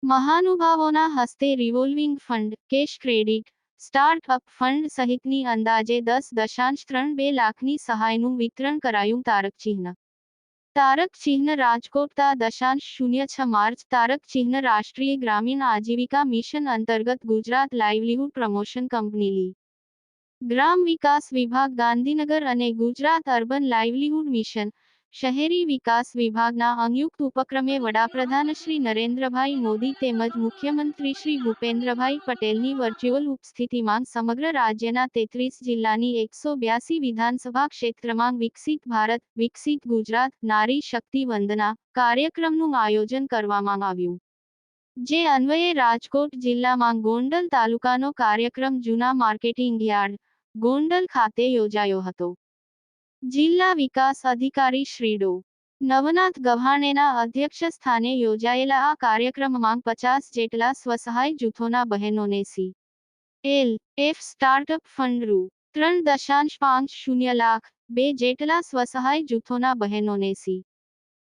મહાનુભાવોના હસ્તે revolving fund, cache credit, startup fund સહિતની અંદાજે 10.32 લાખની સહાયનું વિતરણ કરાયું. તારક ચિહ્ન. તારક ચિહ્ન રાજકોટ. .06 માર્ચ. તારક ચિહ્ન રાષ્ટ્રીય ગ્રામીણ આજીવિકા મિશન અંતર્ગત ગુજરાત લાઇવલીહુડ પ્રમોશન કંપની લી. ગ્રામ વિકાસ વિભાગ ગાંધીનગર અને ગુજરાત અર્બન લાઇવલીહુડ મિશન શહેરી વિકાસ વિભાગના સંયુક્ત ઉપક્રમે વડાપ્રધાન શ્રી નરેન્દ્રભાઈ મોદી તેમજ મુખ્યમંત્રી શ્રી ભૂપેન્દ્રભાઈ પટેલની વર્ચ્યુઅલ ઉપસ્થિતિમાં સમગ્ર રાજ્યના 33 જિલ્લાની 182 વિધાનસભા ક્ષેત્રમાં વિકસિત ભારત, વિકસિત ગુજરાત, નારી શક્તિ વંદના કાર્યક્રમનું આયોજન કરવામાં આવ્યું. જે અન્વયે રાજકોટ જિલ્લામાં ગોંડલ તાલુકાનો કાર્યક્રમ જૂના માર્કેટિંગ યાર્ડ, ગોંડલ ખાતે યોજાયો હતો. જિલ્લા વિકાસ અધિકારી શ્રી ડો. નવનાથ ગભાણેના અધ્યક્ષસ્થાને યોજાયેલા આ કાર્યક્રમમાં 50 જેટલા સ્વસહાય જૂથોના બહેનોને C. L. F startup fund રૂ. 3.50 લાખ, 2 જેટલા સ્વસહાય જૂથોના બહેનોને સી.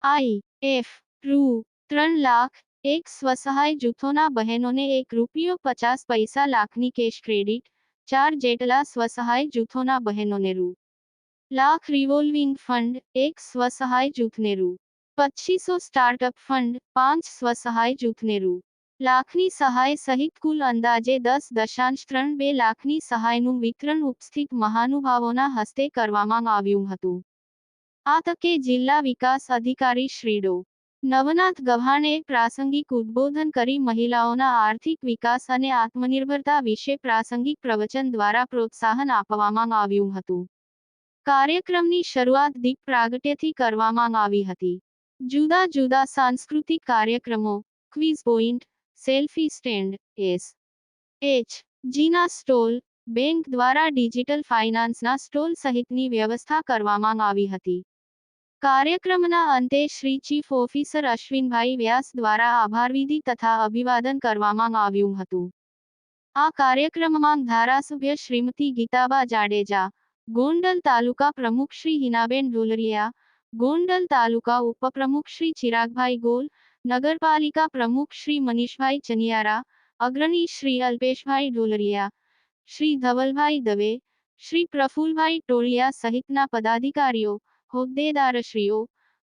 આઈ. એફ. રૂ. 3 લાખ, 1 સ્વસહાય જૂથોના બહેનોને ₹1.50 લાખની કેશ ક્રેડિટ, 4 જેટલા સ્વસહાય જૂથોના બહેનોને રૂ. લાખ રિવોલ્વિંગ ફંડ, 1 સ્વસહાય જૂથને રૂ. 2500 સ્ટાર્ટઅપ ફંડ, 5 સ્વસહાય જૂથને રૂ. લાખની સહાય સહિત કુલ અંદાજે 10.32 લાખની સહાયનું વિતરણ ઉપસ્થિત મહાનુભાવોના હસ્તે કરવામાં આવ્યું હતું. આ તકે જિલ્લા વિકાસ અધિકારી શ્રી ડો. નવનાથ ગભાણેએ પ્રાસંગિક ઉદ્બોધન કરી મહિલાઓના આર્થિક વિકાસ અને આત્મનિર્ભરતા વિશે પ્રાસંગિક પ્રવચન દ્વારા પ્રોત્સાહન આપવામાં આવ્યું હતું. કાર્યક્રમની શરૂઆત દીપ પ્રાગટ્યથી કરવામાં આવી હતી. જુદા જુદા સાંસ્કૃતિક કાર્યક્રમો, quiz point, selfie stand, S. H. જીના સ્ટોલ, બેંક દ્વારા ડિજિટલ ફાઇનાન્સના સ્ટોલ સહિતની વ્યવસ્થા કરવામાં આવી હતી. કાર્યક્રમના અંતે શ્રી ચીફ ઓફિસર અશ્વિનભાઈ વ્યાસ દ્વારા આભારવિધિ તથા અભિવાદન કરવામાં આવ્યું હતું. આ કાર્યક્રમમાં ધારાસભ્ય શ્રીમતી ગીતાબા જાડેજા, ગોંડલ તાલુકા પ્રમુખ શ્રી હિનાબેન ઢોલરિયા, ગોંડલ તાલુકા ઉપપ્રમુખ શ્રી ચિરાગભાઈ ગોલ, નગરપાલિકા પ્રમુખ શ્રી મનીષભાઈ ચનિયારા, અગ્રણી શ્રી અલ્પેશભાઈ ઢોલરિયા, શ્રી ધવલભાઈ દવે, શ્રી પ્રફુલભાઈ ટોળિયા સહિતના પદાધિકારીઓ, હોદ્દેદારશ્રીઓ,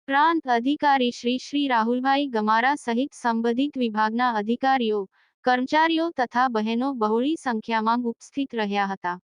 પ્રાંત અધિકારી શ્રી રાહુલભાઈ ગમારા સહિત સંબંધિત વિભાગના અધિકારીઓ, કર્મચારીઓ તથા બહેનો બહોળી સંખ્યામાં ઉપસ્થિત રહ્યા હતા.